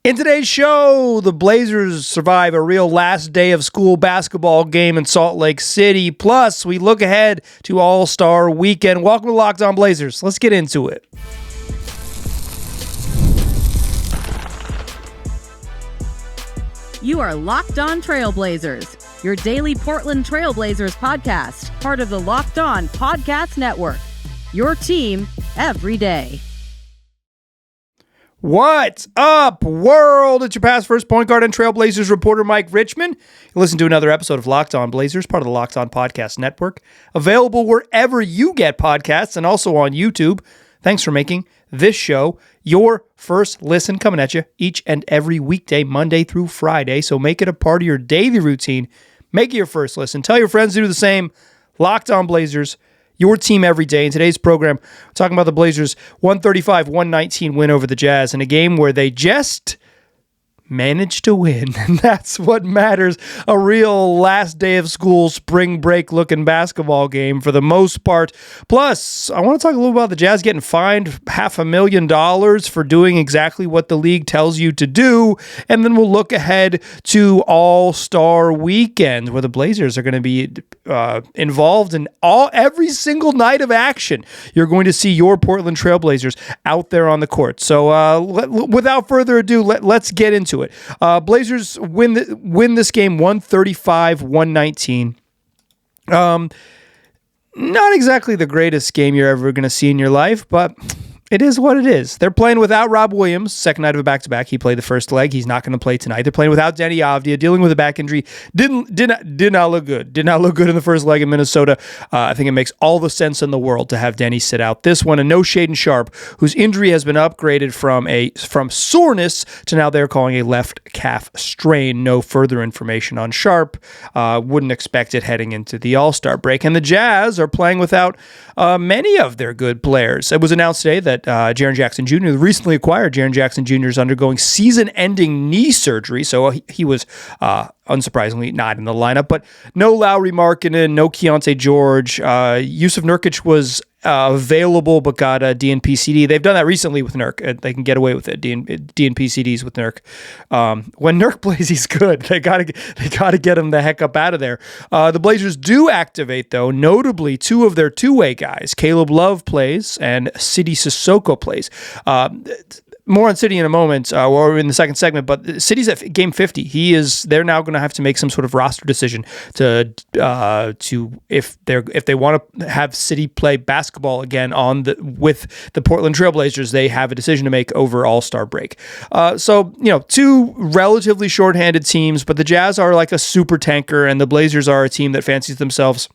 In today's show, the Blazers survive a real last day of school basketball game in Salt Lake City. Plus, we look ahead to All-Star Weekend. Welcome to Locked On Blazers. Let's get into it. You are Locked On Trailblazers, your daily Portland Trailblazers podcast, part of the Locked On Podcast Network. Your team every day. What's up, world? It's your past first point guard and Trailblazers reporter, Mike Richmond. You listen to another episode of Locked On Blazers, part of the Locked On Podcast Network, available wherever you get podcasts and also on YouTube. Thanks for making this show your first listen, coming at you each and every weekday, Monday through Friday. So make it a part of your daily routine. Make it your first listen. Tell your friends to do the same. Locked On Blazers, your team every day. In today's program, we're talking about the Blazers' 135-119 win over the Jazz in a game where they just managed to win, and that's what matters. A real last day of school, spring break looking basketball game for the most part. Plus, I want to talk a little about the Jazz getting fined $500,000 for doing exactly what the league tells you to do, and then we'll look ahead to All-Star Weekend, where the Blazers are going to be involved in every single night of action. You're going to see your Portland Trailblazers out there on the court. So without further ado, let's get into it. Blazers win this game 135-119. Not exactly the greatest game you're ever going to see in your life, but it is what it is. They're playing without Rob Williams, second night of a back-to-back. He played the first leg. He's not going to play tonight. They're playing without Denny Avdia, dealing with a back injury. Did not look good. Did not look good in the first leg in Minnesota. I think it makes all the sense in the world to have Denny sit out this one. And no Shaedon Sharpe, whose injury has been upgraded from soreness to now they're calling a left calf strain. No further information on Sharpe. Wouldn't expect it heading into the All-Star break. And the Jazz are playing without many of their good players. It was announced today that Jaren Jackson Jr., the recently acquired Jaren Jackson Jr., is undergoing season-ending knee surgery, so he was unsurprisingly not in the lineup. But no Lauri Markkanen, no Keontae George. Yusuf Nurkic was available but got a DNP CD. They've done that recently with Nurk. They can get away with it. DNP CDs with Nurk. When Nurk plays, he's good. They gotta get him the heck up out of there. The Blazers do activate, though, notably two of their two-way guys. Caleb Love plays and Sidi Sissoko plays. More on City in a moment, or in the second segment, but City's at game 50. They're now going to have to make some sort of roster decision to if they want to have City play basketball again with the Portland Trailblazers. They have a decision to make over All-Star break. So two relatively shorthanded teams, but the Jazz are like a super tanker, and the Blazers are a team that fancies themselves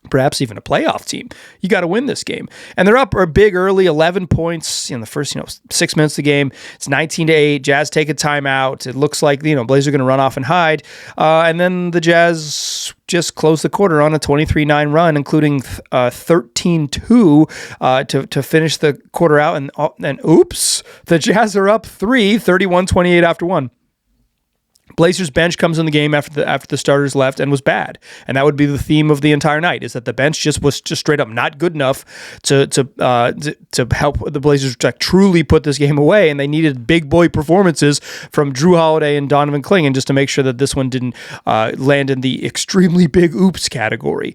perhaps even a playoff team. You got to win this game. And they're up big early, 11 points in the first 6 minutes of the game. It's 19-8. Jazz take a timeout. It looks like Blazers are going to run off and hide. And then the Jazz just close the quarter on a 23-9 run, including 13-2 to finish the quarter out. And oops, the Jazz are up 3, 31-28 after one. Blazers bench comes in the game after the starters left and was bad, and that would be the theme of the entire night. Is that the bench was straight up not good enough to help the Blazers truly put this game away, and they needed big boy performances from Jrue Holiday and Donovan Clingan just to make sure that this one didn't land in the extremely big oops category.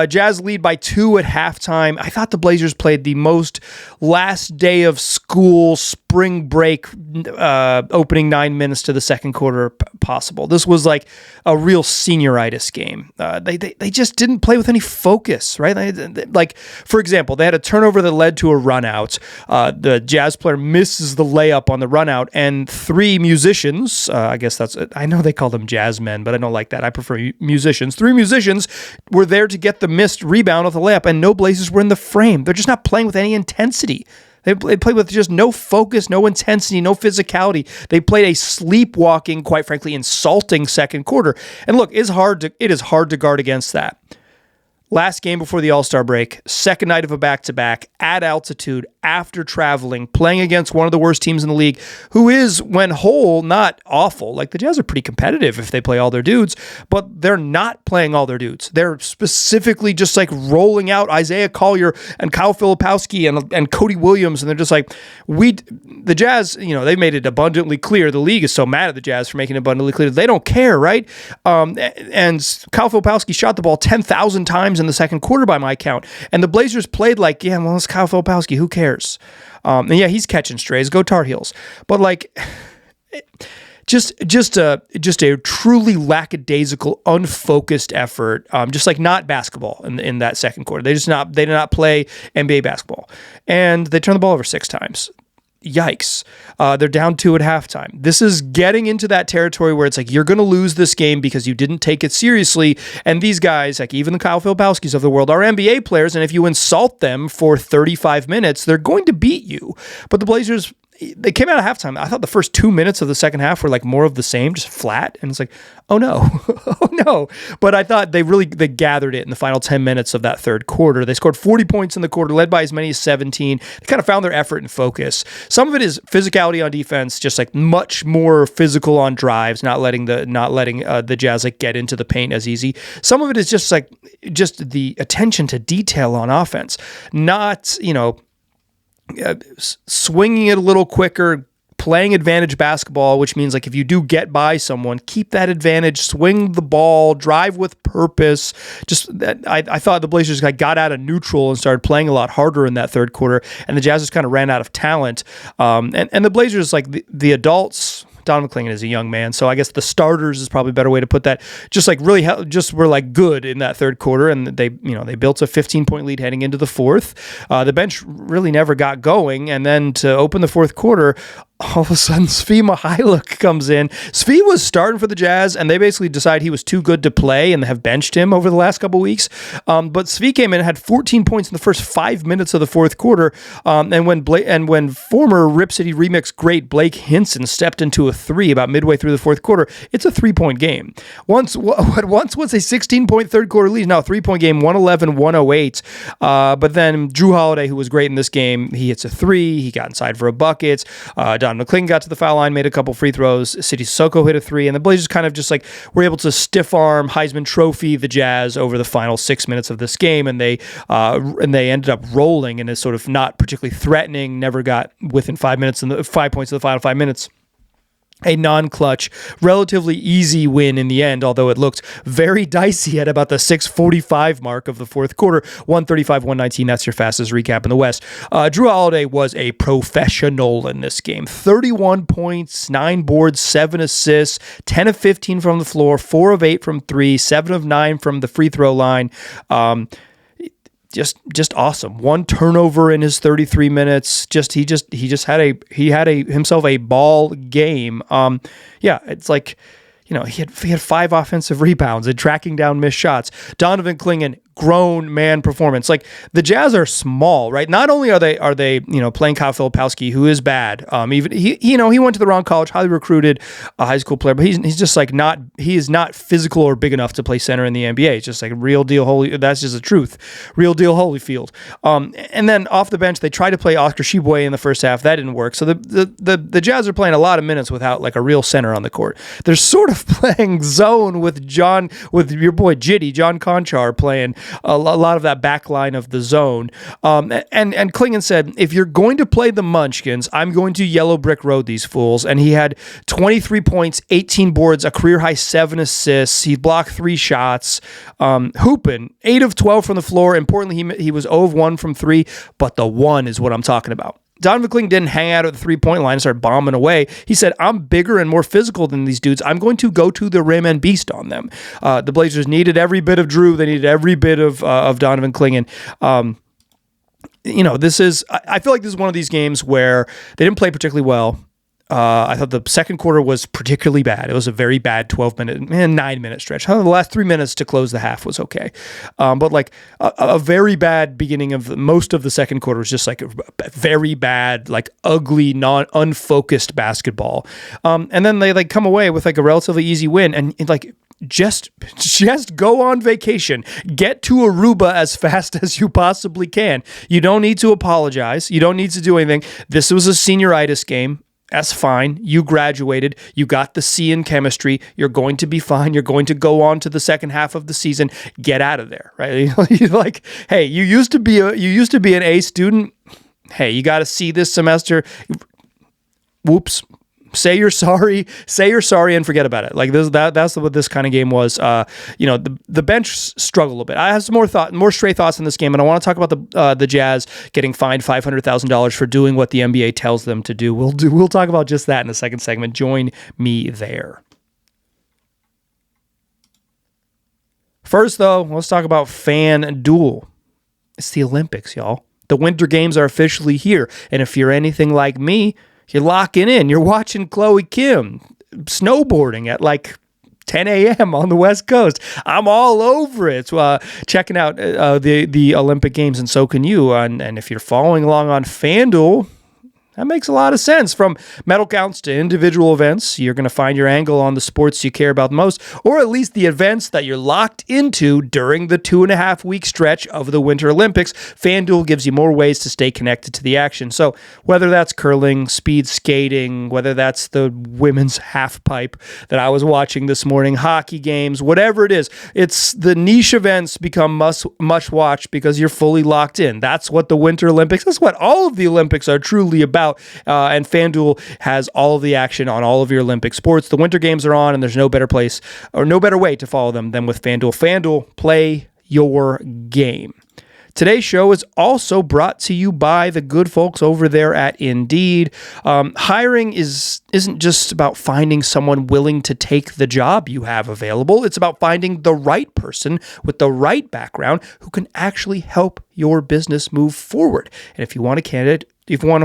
Jazz lead by 2 at halftime. I thought the Blazers played the most last day of school spring break opening 9 minutes to the second quarter possible. This was like a real senioritis game. They just didn't play with any focus, right? Like, for example, they had a turnover that led to a run out. The Jazz player misses the layup on the run out, and 3 musicians, I know they call them jazz men, but I don't like that. I prefer musicians. 3 musicians were there to get the missed rebound off the layup, and no Blazers were in the frame. They're just not playing with any intensity. They played with just no focus, no intensity, no physicality. They played a sleepwalking, quite frankly, insulting second quarter. And look, it is hard to guard against that. Last game before the All-Star break, second night of a back-to-back, at altitude, after traveling, playing against one of the worst teams in the league, who is, when whole, not awful. Like, the Jazz are pretty competitive if they play all their dudes, but they're not playing all their dudes. They're specifically just, like, rolling out Isaiah Collier and Kyle Filipowski and Cody Williams, and they're just like, the Jazz, they've made it abundantly clear. The league is so mad at the Jazz for making it abundantly clear. They don't care, right? And Kyle Filipowski shot the ball 10,000 times in the second quarter by my count. And the Blazers played like, yeah, well, it's Kyle Filipowski. Who cares? And yeah, he's catching strays. Go Tar Heels. But like, just a truly lackadaisical, unfocused effort. Just like not basketball in that second quarter. They did not play NBA basketball. And they turned the ball over 6 times. Yikes. They're down 2 at halftime. This is getting into that territory where it's like, you're going to lose this game because you didn't take it seriously. And these guys, like even the Kyle Filipowskis of the world, are NBA players. And if you insult them for 35 minutes, they're going to beat you. But the Blazers, they came out of halftime. I thought the first 2 minutes of the second half were like more of the same, just flat. And it's like, oh no, oh no. But I thought they gathered it in the final 10 minutes of that third quarter. They scored 40 points in the quarter, led by as many as 17. They kind of found their effort and focus. Some of it is physicality on defense, just like much more physical on drives, not letting the Jazz like get into the paint as easy. Some of it is just the attention to detail on offense, not, swinging it a little quicker, playing advantage basketball, which means like if you do get by someone, keep that advantage, swing the ball, drive with purpose. Just that I thought the Blazers got out of neutral and started playing a lot harder in that third quarter, and the Jazz just kind of ran out of talent. And the Blazers, like the adults. Donovan Clingan is a young man, so I guess the starters is probably a better way to put that. Just like really, just were like good in that third quarter, and they built a 15-point lead heading into the fourth. The bench really never got going, and then to open the fourth quarter, all of a sudden Svi Mykhailiuk comes in. Svi was starting for the Jazz, and they basically decided he was too good to play and have benched him over the last couple weeks. But Svi came in and had 14 points in the first 5 minutes of the fourth quarter. And when former Rip City Remix great Blake Hinson stepped into a 3 about midway through the fourth quarter, it's a 3-point game. Once was a 16-point third quarter lead, now a 3-point game, 111-108. But then Jrue Holiday, who was great in this game, he hits a 3. He got inside for a bucket. Donovan Clingan got to the foul line, made a couple free throws. Sidi Sissoko hit a 3, and the Blazers kind of just like were able to stiff arm Heisman Trophy the Jazz over the final 6 minutes of this game, and they ended up rolling and is sort of not particularly threatening. Never got within 5 minutes in the 5 points of the final 5 minutes. A non-clutch, relatively easy win in the end, although it looked very dicey at about the 6:45 mark of the fourth quarter. 135-119, that's your fastest recap in the West. Jrue Holiday was a professional in this game. 31 points, 9 boards, 7 assists, 10 of 15 from the floor, 4 of 8 from 3, 7 of 9 from the free throw line. Just awesome. 1 turnover in his 33 minutes. He had himself a ball game. It's like, he had 5 offensive rebounds and tracking down missed shots. Donovan Clingan, grown man performance. Like, the Jazz are small, right? Not only are they playing Kyle Filipowski, who is bad. Even he went to the wrong college, highly recruited, a high school player, but he's just like he is not physical or big enough to play center in the NBA. It's just like real deal that's just the truth. Real deal Holyfield. And then off the bench, they tried to play Oscar Tshiebwe in the first half. That didn't work. So the Jazz are playing a lot of minutes without like a real center on the court. They're sort of playing zone with your boy Jitty, John Conchar, playing a lot of that back line of the zone. And Clingan said, if you're going to play the Munchkins, I'm going to yellow brick road these fools. And he had 23 points, 18 boards, a career high 7 assists. He blocked 3 shots, hooping 8 of 12 from the floor. Importantly, he was 0 of 1 from 3, but the 1 is what I'm talking about. Donovan Clingan didn't hang out at the 3-point line and start bombing away. He said, I'm bigger and more physical than these dudes. I'm going to go to the rim and beast on them. The Blazers needed every bit of Jrue. They needed every bit of Donovan Clingan. I feel like this is one of these games where they didn't play particularly well. I thought the second quarter was particularly bad. It was a very bad 9-minute stretch. The last 3 minutes to close the half was okay. But like a very bad beginning of most of the second quarter was just like a very bad, like ugly, unfocused basketball. And then they like come away with like a relatively easy win. And like just go on vacation. Get to Aruba as fast as you possibly can. You don't need to apologize. You don't need to do anything. This was a senioritis game. That's fine. You graduated. You got the C in chemistry. You're going to be fine. You're going to go on to the second half of the season. Get out of there, right? You're like, hey, you used to be an A student. Hey, you got a C this semester. Whoops. Say you're sorry, and forget about it. Like that's what this kind of game was. The bench struggled a little bit. I have some more stray thoughts in this game, and I want to talk about the Jazz getting fined $500,000 for doing what the NBA tells them to do. We'll talk about just that in the second segment. Join me there. First, though, let's talk about FanDuel. It's the Olympics, y'all. The Winter Games are officially here, and if you're anything like me, you're locking in. You're watching Chloe Kim snowboarding at like 10 a.m. on the West Coast. I'm all over it. Checking out the Olympic Games, and so can you. And if you're following along on FanDuel, that makes a lot of sense. From medal counts to individual events, you're going to find your angle on the sports you care about most, or at least the events that you're locked into during the 2.5-week stretch of the Winter Olympics. FanDuel gives you more ways to stay connected to the action. So whether that's curling, speed skating, whether that's the women's half pipe that I was watching this morning, hockey games, whatever it is, it's the niche events become much watched because you're fully locked in. That's what the Winter Olympics, that's what all of the Olympics are truly about. And FanDuel has all of the action on all of your Olympic sports. The Winter Games are on, and there's no better place or no better way to follow them than with FanDuel. FanDuel, play your game. Today's show is also brought to you by the good folks over there at Indeed. Hiring isn't just about finding someone willing to take the job you have available. It's about finding the right person with the right background who can actually help your business move forward. And if you want to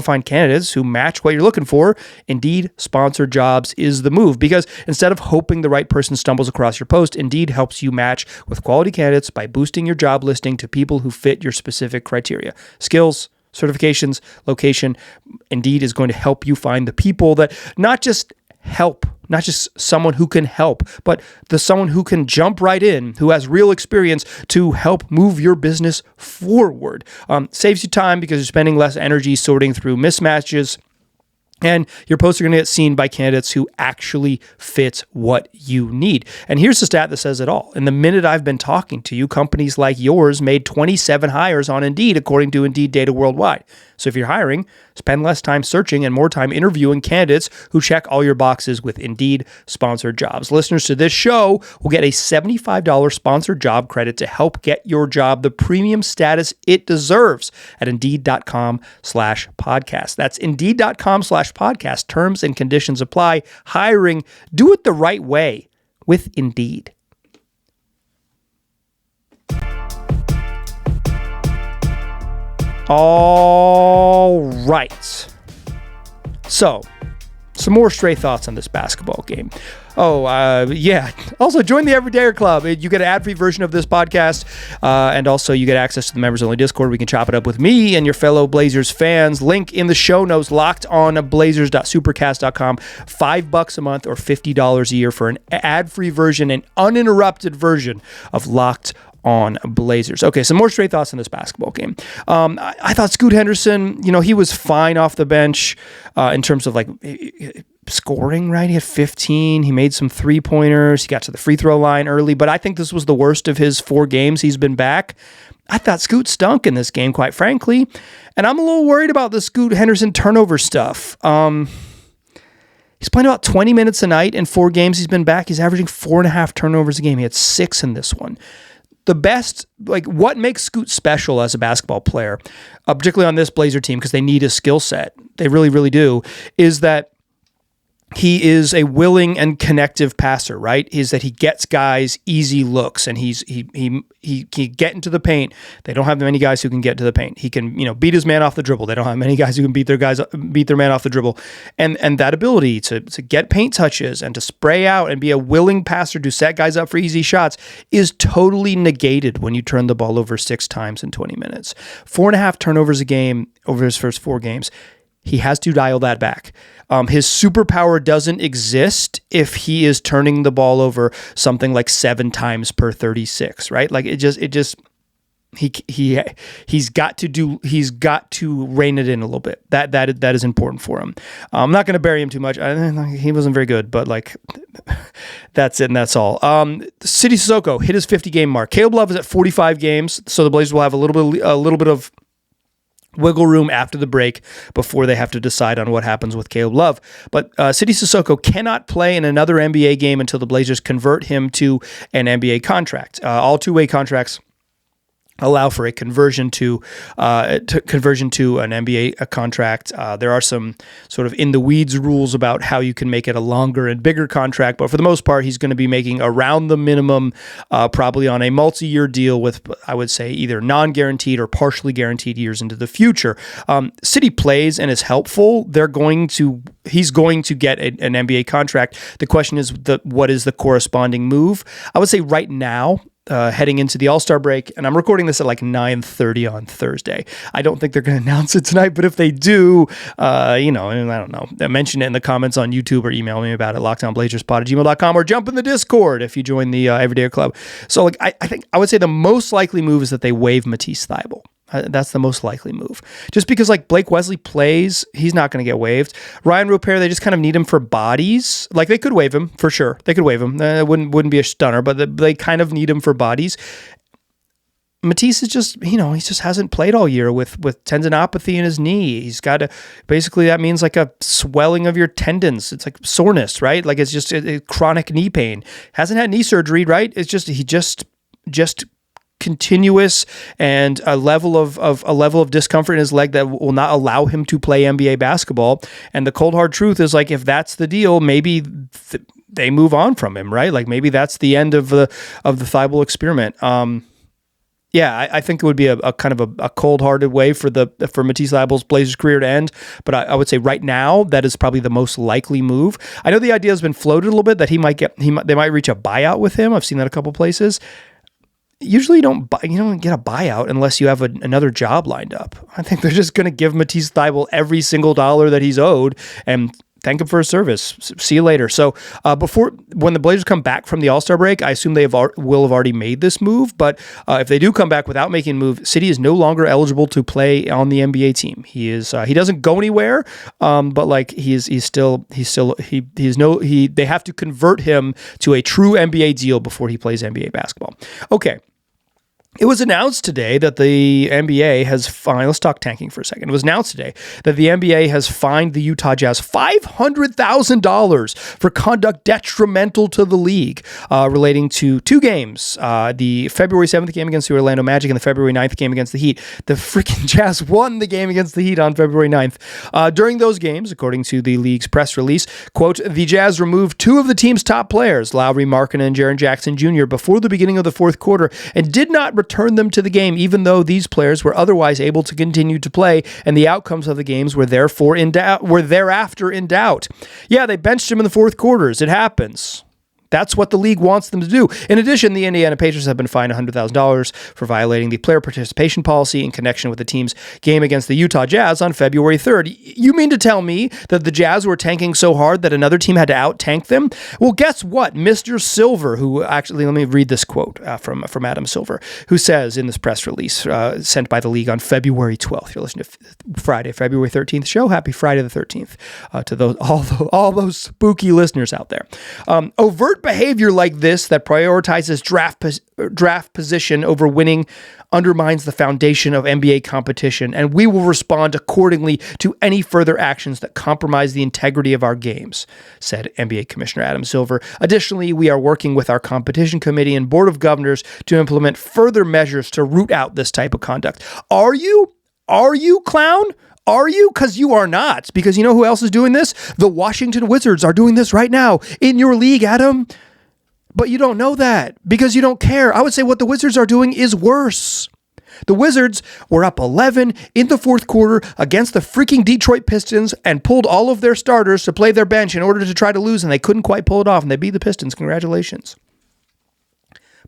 find candidates who match what you're looking for, Indeed Sponsored Jobs is the move, because instead of hoping the right person stumbles across your post, Indeed helps you match with quality candidates by boosting your job listing to people who fit your specific criteria. Skills, certifications, location. Indeed is going to help you find the people that not just someone who can help, but someone who can jump right in, who has real experience to help move your business forward. Saves you time because you're spending less energy sorting through mismatches, and your posts are going to get seen by candidates who actually fit what you need. And here's the stat that says it all. In the minute I've been talking to you, companies like yours made 27 hires on Indeed, according to Indeed data worldwide. So if you're hiring, spend less time searching and more time interviewing candidates who check all your boxes with Indeed Sponsored Jobs. Listeners to this show will get a $75 sponsored job credit to help get your job the premium status it deserves at Indeed.com/podcast. That's Indeed.com/podcast. Terms and conditions apply. Hiring, do it the right way with Indeed. All right. So, some more stray thoughts on this basketball game. Also, join the Everydayer Club. You get an ad-free version of this podcast, and also you get access to the members-only Discord. We can chop it up with me and your fellow Blazers fans. Link in the show notes, lockedonblazers.supercast.com. $5 a month or $50 a year for an ad-free version, an uninterrupted version of Locked on Blazers. Okay, some more straight thoughts on this basketball game. I thought Scoot Henderson, he was fine off the bench in terms of like scoring, right? He had 15. He made some three-pointers. He got to the free throw line early, but I think this was the worst of his 4 games he's been back. I thought Scoot stunk in this game, quite frankly, and I'm a little worried about the Scoot Henderson turnover stuff. He's playing about 20 minutes a night in 4 games he's been back. He's averaging 4.5 turnovers a game. He had 6 in this one. The best, what makes Scoot special as a basketball player, particularly on this Blazer team, because they need a skill set, they really, really do, is that he is a willing and connective passer, right? Is that he gets guys easy looks, and he can get into the paint. They don't have many guys who can get to the paint. He can, beat his man off the dribble. They don't have many guys who can beat their man off the dribble. And that ability to get paint touches and to spray out and be a willing passer to set guys up for easy shots is totally negated when you turn the ball over 6 times in 20 minutes. 4.5 turnovers a game over his first 4 games. He has to dial that back. His superpower doesn't exist if he is turning the ball over something like 7 times per 36, right? Like he's got to rein it in a little bit. That is important for him. I'm not going to bury him too much. He wasn't very good, but like that's it and that's all. City Sissoko hit his 50 game mark. Caleb Love is at 45 games, so the Blazers will have a little bit of wiggle room after the break before they have to decide on what happens with Caleb Love. But City Sissoko cannot play in another NBA game until the Blazers convert him to an NBA contract. All two-way contracts allow for a conversion to an NBA contract. There are some sort of in the weeds rules about how you can make it a longer and bigger contract, but for the most part, he's going to be making around the minimum, probably on a multi-year deal with, I would say, either non-guaranteed or partially guaranteed years into the future. City plays and is helpful. He's going to get an NBA contract. The question is, what is the corresponding move? I would say right now, heading into the All-Star break, and I'm recording this at like 9:30 on Thursday. I don't think they're going to announce it tonight, but if they do, I don't know, mention it in the comments on YouTube or email me about it, lockdownblazerspod@gmail.com, or jump in the Discord if you join the Everyday Club. So like, I think I would say the most likely move is that they waive Matisse Thybulle. That's the most likely move. Just because like Blake Wesley plays, he's not going to get waived. Ryan Rupert, they just kind of need him for bodies. Like they could waive him for sure. They could waive him. It wouldn't be a stunner, but they kind of need him for bodies. Matisse is just, he just hasn't played all year with tendinopathy in his knee. He's got basically that means like a swelling of your tendons. It's like soreness, right? Like it's just a chronic knee pain. Hasn't had knee surgery, right? It's just, he just continuous and a level of discomfort in his leg that will not allow him to play NBA basketball. And the cold hard truth is, like, if that's the deal, maybe they move on from him, right? Like maybe that's the end of the Thybulle experiment. I think it would be a kind of a cold-hearted way for Matisse Thybulle's Blazers career to end. But I would say right now that is probably the most likely move. I know the idea has been floated a little bit that they might reach a buyout with him. I've seen that a couple places. Usually you don't get a buyout unless you have another job lined up. I think they're just going to give Matisse Thybulle every single dollar that he's owed and thank him for his service. See you later. So when the Blazers come back from the All-Star break, I assume they will have already made this move. But if they do come back without making a move, City is no longer eligible to play on the NBA team. He doesn't go anywhere. But like they have to convert him to a true NBA deal before he plays NBA basketball. Okay. It was announced today that the NBA has fined, let's talk tanking for a second. It was announced today that the NBA has fined the Utah Jazz $500,000 for conduct detrimental to the league relating to 2 games, the February 7th game against the Orlando Magic and the February 9th game against the Heat. The freaking Jazz won the game against the Heat on February 9th. During those games, according to the league's press release, quote, the Jazz removed 2 of the team's top players, Lowry Markkanen and Jaren Jackson Jr., before the beginning of the fourth quarter and did not return them to the game, even though these players were otherwise able to continue to play, and the outcomes of the games were thereafter in doubt. Yeah, they benched him in the fourth quarters. It happens. That's what the league wants them to do. In addition, the Indiana Pacers have been fined $100,000 for violating the player participation policy in connection with the team's game against the Utah Jazz on February 3rd. You mean to tell me that the Jazz were tanking so hard that another team had to out-tank them? Well, guess what? Mr. Silver, who actually, let me read this quote from Adam Silver, who says in this press release sent by the league on February 12th. You're listening to Friday, February 13th show. Happy Friday the 13th to all those spooky listeners out there. Overt behavior like this that prioritizes draft position over winning undermines the foundation of NBA competition, and we will respond accordingly to any further actions that compromise the integrity of our games, said NBA Commissioner Adam Silver. Additionally, we are working with our competition committee and board of governors to implement further measures to root out this type of conduct. Are you, clown? Are you? Because you are not. Because you know who else is doing this? The Washington Wizards are doing this right now in your league, Adam. But you don't know that because you don't care. I would say what the Wizards are doing is worse. The Wizards were up 11 in the fourth quarter against the freaking Detroit Pistons and pulled all of their starters to play their bench in order to try to lose, and they couldn't quite pull it off, and they beat the Pistons. Congratulations.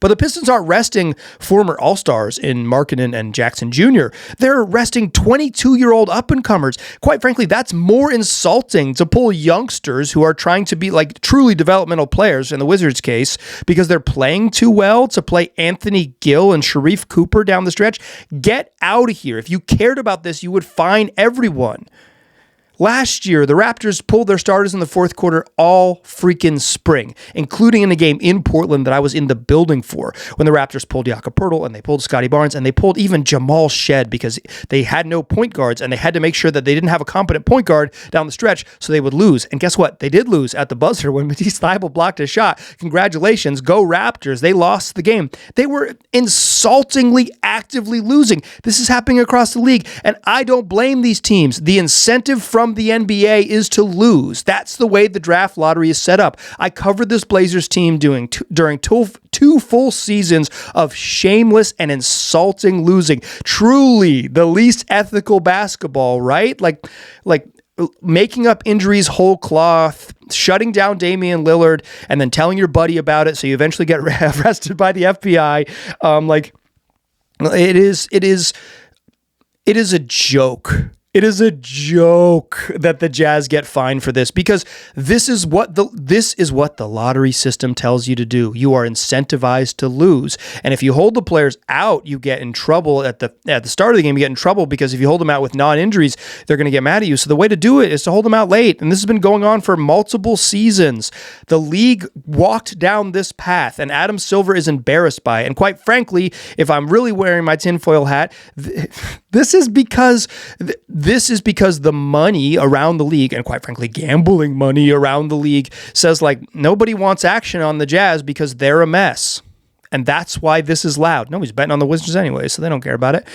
But the Pistons aren't resting former All-Stars in Markkanen and Jackson Jr. They're resting 22-year-old up-and-comers. Quite frankly, that's more insulting to pull youngsters who are trying to be like truly developmental players, in the Wizards' case, because they're playing too well, to play Anthony Gill and Sharif Cooper down the stretch. Get out of here. If you cared about this, you would fine everyone. Last year, the Raptors pulled their starters in the fourth quarter all freaking spring, including in a game in Portland that I was in the building for, when the Raptors pulled Jakob Poeltl and they pulled Scotty Barnes and they pulled even Jamal Shed because they had no point guards and they had to make sure that they didn't have a competent point guard down the stretch so they would lose. And guess what? They did lose at the buzzer when Matisse Thybulle blocked a shot. Congratulations. Go Raptors. They lost the game. They were insultingly actively losing. This is happening across the league, and I don't blame these teams. The incentive from the NBA is to lose. That's the way the draft lottery is set up. I covered this Blazers team during two full seasons of shameless and insulting losing. Truly the least ethical basketball, right? Like making up injuries whole cloth, shutting down Damian Lillard, and then telling your buddy about it so you eventually get arrested by the FBI. It is a joke. It is a joke that the Jazz get fined for this, because this is what the lottery system tells you to do. You are incentivized to lose. And if you hold the players out, you get in trouble at the start of the game. You get in trouble because if you hold them out with non-injuries, they're going to get mad at you. So the way to do it is to hold them out late. And this has been going on for multiple seasons. The league walked down this path, and Adam Silver is embarrassed by it. And quite frankly, if I'm really wearing my tinfoil hat, this is because the money around the league, and quite frankly, gambling money around the league, says like nobody wants action on the Jazz because they're a mess. And that's why this is loud. Nobody's betting on the Wizards anyway, so they don't care about it.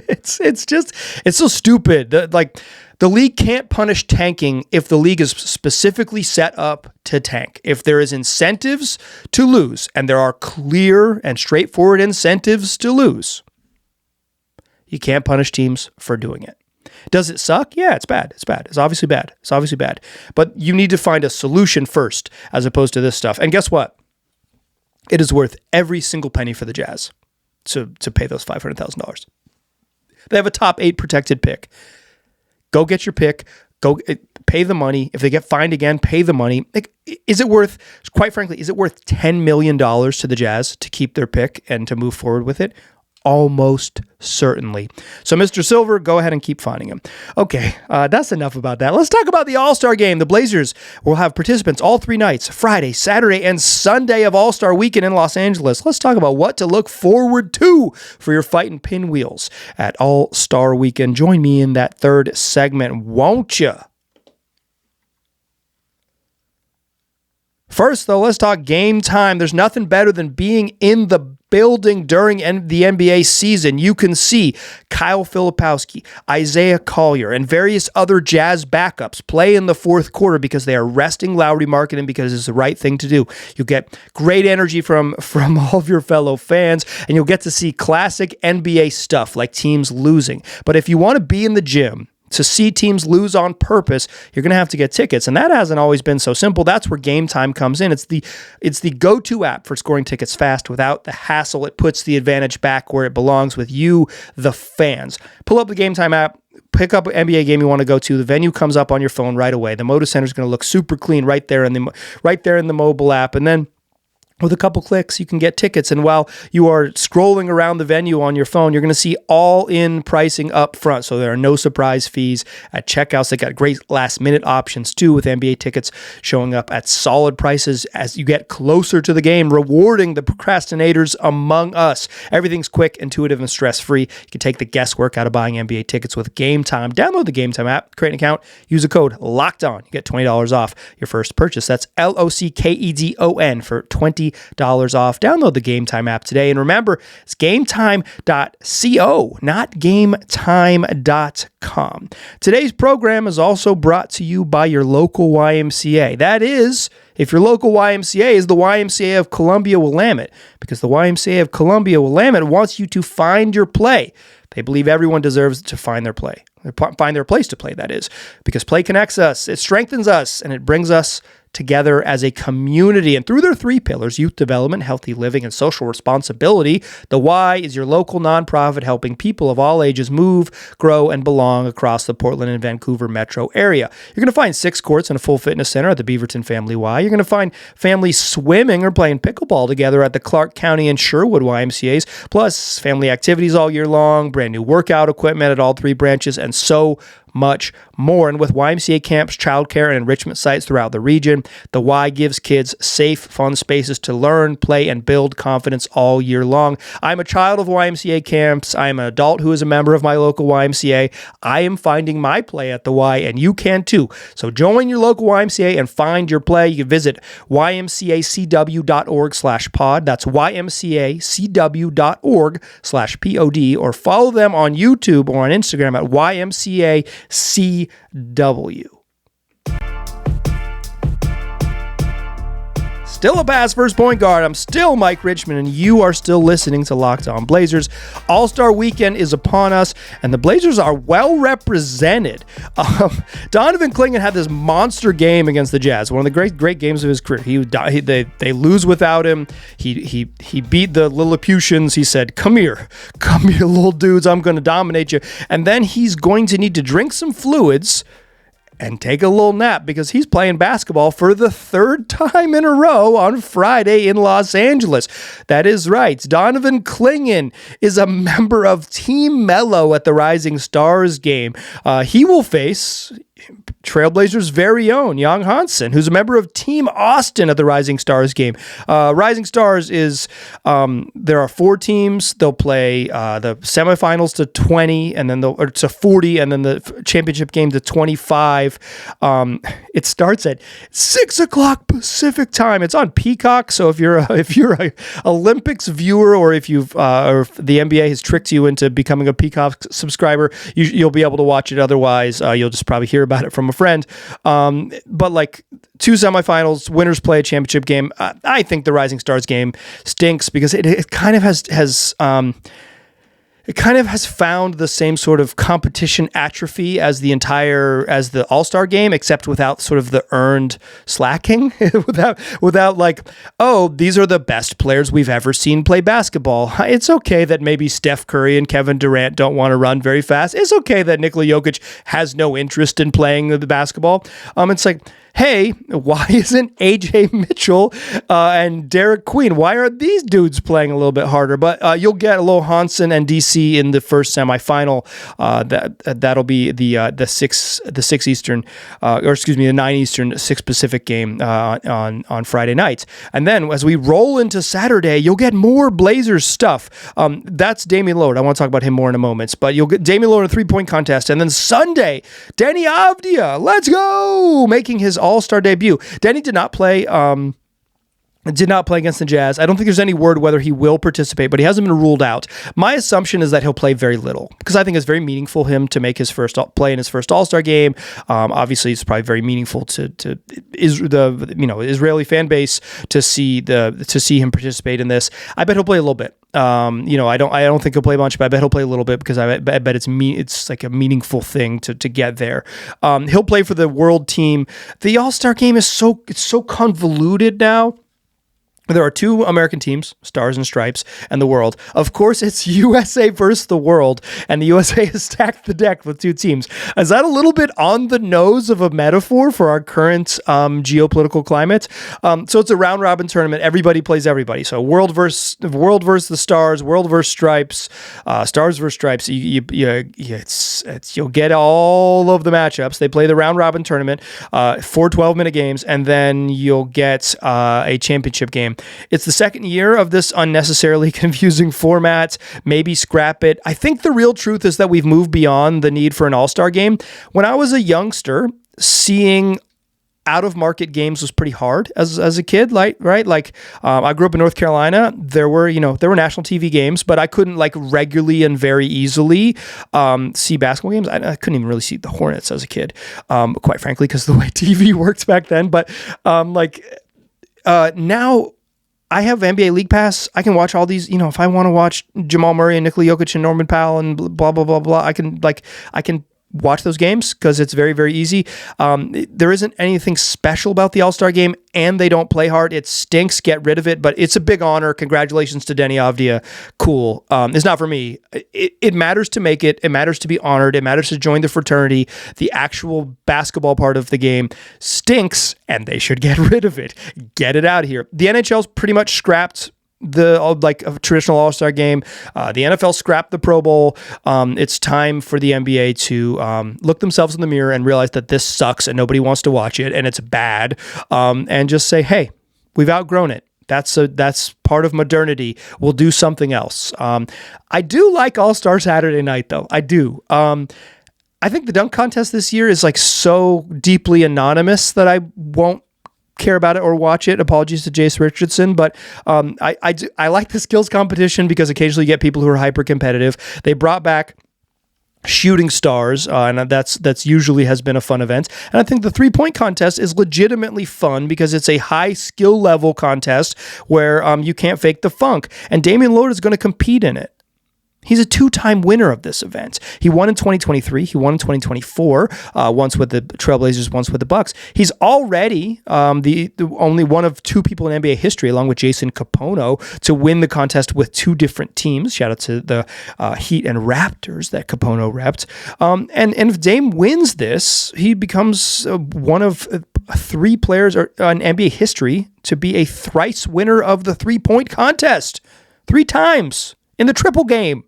It's so stupid. The league can't punish tanking if the league is specifically set up to tank. If there is incentives to lose, and there are clear and straightforward incentives to lose, you can't punish teams for doing it. Does it suck? Yeah, it's bad. It's obviously bad. But you need to find a solution first, as opposed to this stuff. And guess what? It is worth every single penny for the Jazz to pay those $500,000. They have a top 8 protected pick. Go get your pick. Go pay the money. If they get fined again, pay the money. Quite frankly, is it worth $10 million to the Jazz to keep their pick and to move forward with it? Almost certainly. So, Mr. Silver, go ahead and keep finding him. Okay, that's enough about that. Let's talk about the All-Star game. The Blazers will have participants all 3 nights, Friday, Saturday, and Sunday of All-Star weekend in Los Angeles. Let's talk about what to look forward to for your fighting pinwheels at All-Star weekend. Join me in that third segment, won't you? First, though, let's talk game time. There's nothing better than being in the building during the NBA season. You can see Kyle Filipowski, Isaiah Collier, and various other Jazz backups play in the fourth quarter because they are resting Lauri Markkanen because it's the right thing to do. You'll get great energy from all of your fellow fans, and you'll get to see classic NBA stuff like teams losing. But if you want to be in the gym to see teams lose on purpose, you're going to have to get tickets. And that hasn't always been so simple. That's where Game Time comes in. It's the go-to app for scoring tickets fast without the hassle. It puts the advantage back where it belongs with you, the fans. Pull up the Game Time app. Pick up an NBA game you want to go to. The venue comes up on your phone right away. The Moda Center is going to look super clean right there in the mobile app. And then with a couple clicks, you can get tickets. And while you are scrolling around the venue on your phone, you're going to see all-in pricing up front. So there are no surprise fees at checkouts. They got great last-minute options, too, with NBA tickets showing up at solid prices as you get closer to the game, rewarding the procrastinators among us. Everything's quick, intuitive, and stress-free. You can take the guesswork out of buying NBA tickets with Game Time. Download the Game Time app, create an account, use the code LOCKEDON. You get $20 off your first purchase. That's LOCKEDON for $20 off. Download the Game Time app today. And remember, it's gametime.co, not gametime.com. Today's program is also brought to you by your local YMCA. That is, if your local YMCA is the YMCA of Columbia-Willamette, because the YMCA of Columbia-Willamette wants you to find your play. They believe everyone deserves to find their play. Find their place to play, that is, because play connects us, it strengthens us, and it brings us together as a community. And through their 3 pillars, youth development, healthy living, and social responsibility, the Y is your local nonprofit helping people of all ages move, grow, and belong across the Portland and Vancouver metro area. You're going to find 6 courts and a full fitness center at the Beaverton Family Y. You're going to find families swimming or playing pickleball together at the Clark County and Sherwood YMCAs, plus family activities all year long, brand new workout equipment at all 3 branches, and so much more. And with YMCA camps, childcare, and enrichment sites throughout the region, the Y gives kids safe, fun spaces to learn, play, and build confidence all year long. I'm a child of YMCA camps. I am an adult who is a member of my local YMCA. I am finding my play at the Y, and you can too. So join your local YMCA and find your play. You can visit ymcacw.org/pod. That's ymcacw.org/pod, or follow them on YouTube or on Instagram at YMCA CW. Still a pass first point guard. I'm still Mike Richmond, and you are still listening to Locked On Blazers. All-Star Weekend is upon us, and the Blazers are well represented. Donovan Clingan had this monster game against the Jazz, one of the great games of his career. They lose without him. He beat the Lilliputians. He said, "Come here, little dudes. I'm going to dominate you." And then he's going to need to drink some fluids and take a little nap because he's playing basketball for the 3rd time in a row on Friday in Los Angeles. That is right. Donovan Clingan is a member of Team Mello at the Rising Stars game. He will face Trailblazers' very own Young Hansen, who's a member of Team Austin at the Rising Stars game. Rising Stars is, there are 4 teams. They'll play the semifinals to 20, and then to 40, and then the championship game to 25. It starts at 6 o'clock Pacific time. It's on Peacock, so if you're a Olympics viewer, or if the NBA has tricked you into becoming a Peacock subscriber, you'll be able to watch it. Otherwise, you'll just probably hear about it from a friend. But like 2 semifinals, winners play a championship game. I think the Rising Stars game stinks because it kind of has found the same sort of competition atrophy as the All-Star game, except without sort of the earned slacking, without like, oh, these are the best players we've ever seen play basketball. It's okay that maybe Steph Curry and Kevin Durant don't want to run very fast. It's okay that Nikola Jokic has no interest in playing the basketball. It's like, hey, why isn't AJ Mitchell and Derek Queen? Why are these dudes playing a little bit harder? But you'll get a little Hansen and DC in the first semifinal. That'll be the 6 Eastern, the 9 Eastern, 6 Pacific game on Friday nights. And then as we roll into Saturday, you'll get more Blazers stuff. That's Damian Lillard. I want to talk about him more in a moment. But you'll get Damian Lillard in a 3-point contest. And then Sunday, Deni Avdija, let's go, making his All-Star debut. Deni did not play against the Jazz. I don't think there's any word whether he will participate, but he hasn't been ruled out. My assumption is that he'll play very little because I think it's very meaningful him to make his first play in his first All-Star game. Obviously, it's probably very meaningful to Israeli fan base to see him participate in this. I bet he'll play a little bit. I don't think he'll play much, but I bet he'll play a little bit because I bet it's like a meaningful thing to get there. He'll play for the world team. The All-Star game is so convoluted now. There are 2 American teams, Stars and Stripes, and the World. Of course, it's USA versus the World, and the USA has stacked the deck with 2 teams. Is that a little bit on the nose of a metaphor for our current geopolitical climate? So it's a round-robin tournament. Everybody plays everybody. So World versus the Stars, World versus Stripes, Stars versus Stripes. You'll get all of the matchups. They play the round-robin tournament, 4 12-minute games, and then you'll get a championship game. It's the 2nd year of this unnecessarily confusing format. Maybe scrap it. I think the real truth is that we've moved beyond the need for an All-Star game. When I was a youngster, seeing out-of-market games was pretty hard as a kid, right? Like, I grew up in North Carolina. There were national TV games, but I couldn't like regularly and very easily see basketball games. I couldn't even really see the Hornets as a kid, quite frankly, because the way TV worked back then. But now I have NBA League Pass. I can watch all these, if I want to watch Jamal Murray and Nikola Jokic and Norman Powell and blah, blah, blah, blah, I can watch those games because it's very, very easy. There isn't anything special about the All-Star game, and they don't play hard. It stinks. Get rid of it, but it's a big honor. Congratulations to Deni Avdija. Cool. It's not for me. It matters to make it. It matters to be honored. It matters to join the fraternity. The actual basketball part of the game stinks, and they should get rid of it. Get it out of here. The NHL's pretty much scrapped a traditional All-Star game. The NFL scrapped the Pro Bowl. It's time for the NBA to look themselves in the mirror and realize that this sucks and nobody wants to watch it and it's bad, and just say, hey, we've outgrown it. That's part of modernity. We'll do something else. I do like All-Star Saturday night, though. I do. I think the dunk contest this year is like so deeply anonymous that I won't care about it or watch it. Apologies to Jace Richardson, but I like the skills competition because occasionally you get people who are hyper competitive. They brought back shooting stars, and that's usually has been a fun event. And I think the 3-point contest is legitimately fun because it's a high skill level contest where you can't fake the funk, and Damian Lillard is going to compete in it. He's a 2-time winner of this event. He won in 2023. He won in 2024, once with the Trailblazers, once with the Bucks. He's already the only one of 2 people in NBA history, along with Jason Kapono, to win the contest with 2 different teams. Shout out to the Heat and Raptors that Kapono repped. And if Dame wins this, he becomes one of 3 players in NBA history to be a thrice winner of the 3-point contest. 3 times in the triple game.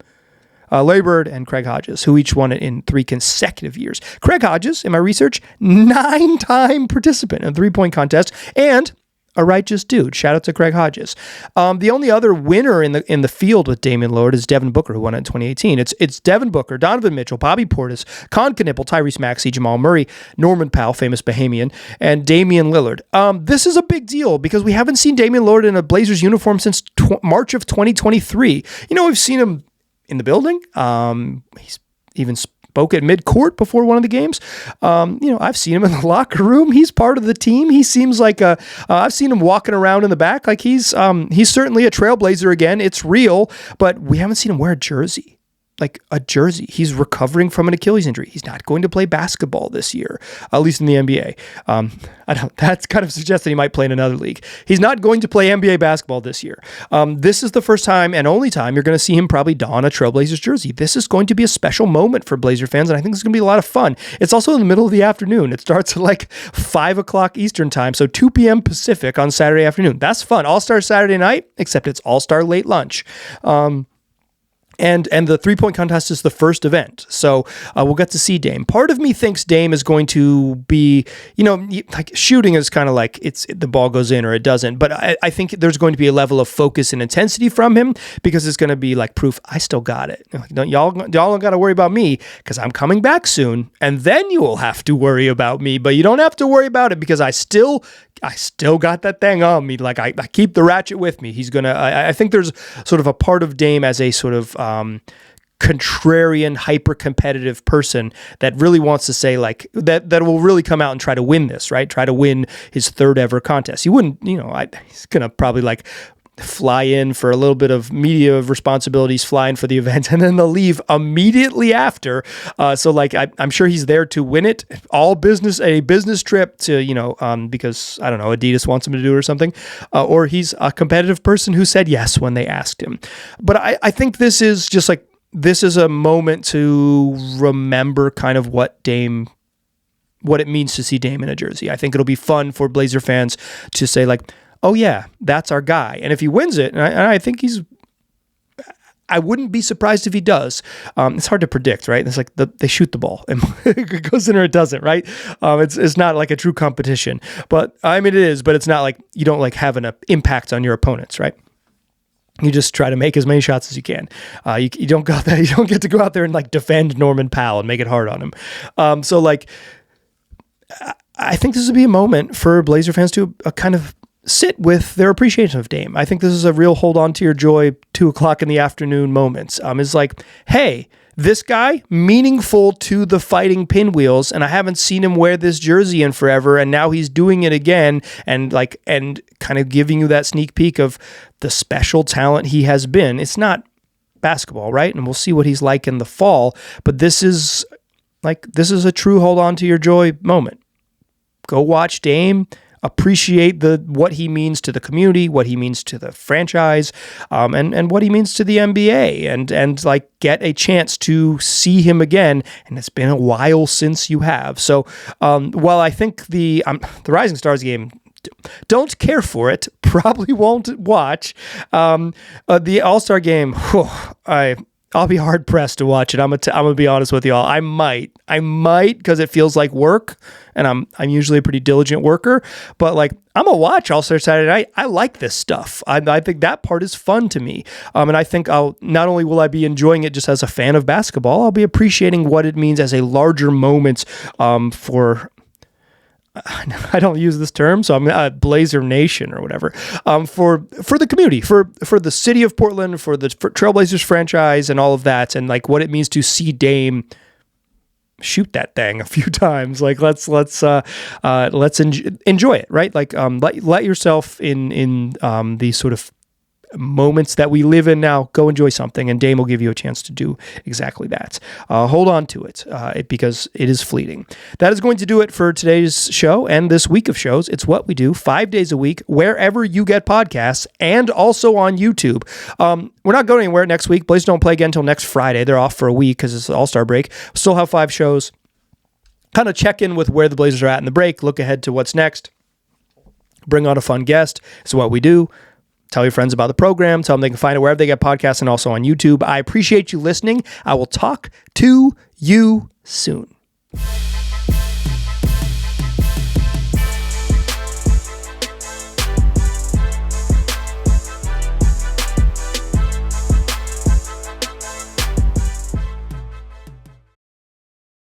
Larry Bird and Craig Hodges, who each won it in 3 consecutive years. Craig Hodges, in my research, 9-time participant in the 3-point contest and a righteous dude. Shout out to Craig Hodges. The only other winner in the field with Damian Lillard is Devin Booker, who won it in 2018. It's Devin Booker, Donovan Mitchell, Bobby Portis, Con Knippel, Tyrese Maxey, Jamal Murray, Norman Powell, famous Bahamian, and Damian Lillard. This is a big deal because we haven't seen Damian Lillard in a Blazers uniform since March of 2023. We've seen him in the building. He's even spoke at mid-court before one of the games. I've seen him in the locker room. He's part of the team. He seems like I've seen him walking around in the back. Like he's certainly a Trailblazer again. It's real, but we haven't seen him wear a jersey. Like a jersey. He's recovering from an Achilles injury. He's not going to play basketball this year, at least in the NBA. That's kind of suggesting he might play in another league. He's not going to play NBA basketball this year. This is the first time and only time you're going to see him probably don a Trailblazers jersey. This is going to be a special moment for Blazer fans, and I think it's going to be a lot of fun. It's also in the middle of the afternoon. It starts at like 5 o'clock Eastern time, so 2 p.m. Pacific on Saturday afternoon. That's fun. All-Star Saturday night, except it's All-Star late lunch. And the 3-point contest is the first event. So we'll get to see Dame. Part of me thinks Dame is going to be, like shooting is kind of like the ball goes in or it doesn't. But I think there's going to be a level of focus and intensity from him because it's going to be like proof I still got it. Y'all don't got to worry about me because I'm coming back soon. And then you will have to worry about me. But you don't have to worry about it because I still got that thing on me. Like I keep the ratchet with me. He's going to, I think there's sort of a part of Dame as a sort of contrarian, hyper-competitive person that really wants to say like that will really come out and try to win this, right? Try to win his 3rd ever contest. He wouldn't, he's going to probably like fly in for a little bit of media responsibilities, fly in for the event, and then they'll leave immediately after. So like I'm sure he's there to win it. A business trip to, because I don't know, Adidas wants him to do it or something. Or he's a competitive person who said yes when they asked him. But I think this is just like, this is a moment to remember kind of what it means to see Dame in a jersey. I think it'll be fun for Blazer fans to say like, oh yeah, that's our guy. And if he wins it, and I think I wouldn't be surprised if he does. It's hard to predict, right? It's like they shoot the ball and it goes in or it doesn't, right? It's not like a true competition, but I mean it is, but it's not like you don't like have an impact on your opponents, right? You just try to make as many shots as you can. You don't go there. You don't get to go out there and like defend Norman Powell and make it hard on him. So like, I think this would be a moment for Blazer fans to kind of sit with their appreciation of Dame. I think this is a real hold on to your joy 2 o'clock in the afternoon moments. It's like, hey, this guy meaningful to the fighting pinwheels, and I haven't seen him wear this jersey in forever, and now he's doing it again, and kind of giving you that sneak peek of the special talent he has been. It's not basketball, right? And we'll see what he's like in the fall, but this is like this is a true hold on to your joy moment. Go watch Dame. Appreciate what he means to the community, what he means to the franchise, and what he means to the NBA, and like get a chance to see him again. And it's been a while since you have. So while I think the Rising Stars game, don't care for it, probably won't watch. The All-Star game, I'll be hard pressed to watch it. I'm gonna be honest with y'all. I might because it feels like work, and I'm usually a pretty diligent worker. But like I'm gonna watch All-Star Saturday Night. I like this stuff. I think that part is fun to me. And I think not only will I be enjoying it just as a fan of basketball, I'll be appreciating what it means as a larger moment for. I don't use this term, so I'm Blazer Nation or whatever. For the community, for the city of Portland, for the Trailblazers franchise, and all of that, and like what it means to see Dame shoot that thing a few times. Like let's enjoy it, right? Like let yourself in these sort of moments that we live in now, go enjoy something, and Dame will give you a chance to do exactly that. Hold on to it because it is fleeting. That is going to do it for today's show and this week of shows. It's what we do 5 days a week, wherever you get podcasts, and also on YouTube. We're not going anywhere next week. Blazers don't play again until next Friday. They're off for a week because it's the All-Star break. Still have 5 shows. Kind of check in with where the Blazers are at in the break, look ahead to what's next, bring on a fun guest. It's what we do. Tell your friends about the program. Tell them they can find it wherever they get podcasts and also on YouTube. I appreciate you listening. I will talk to you soon.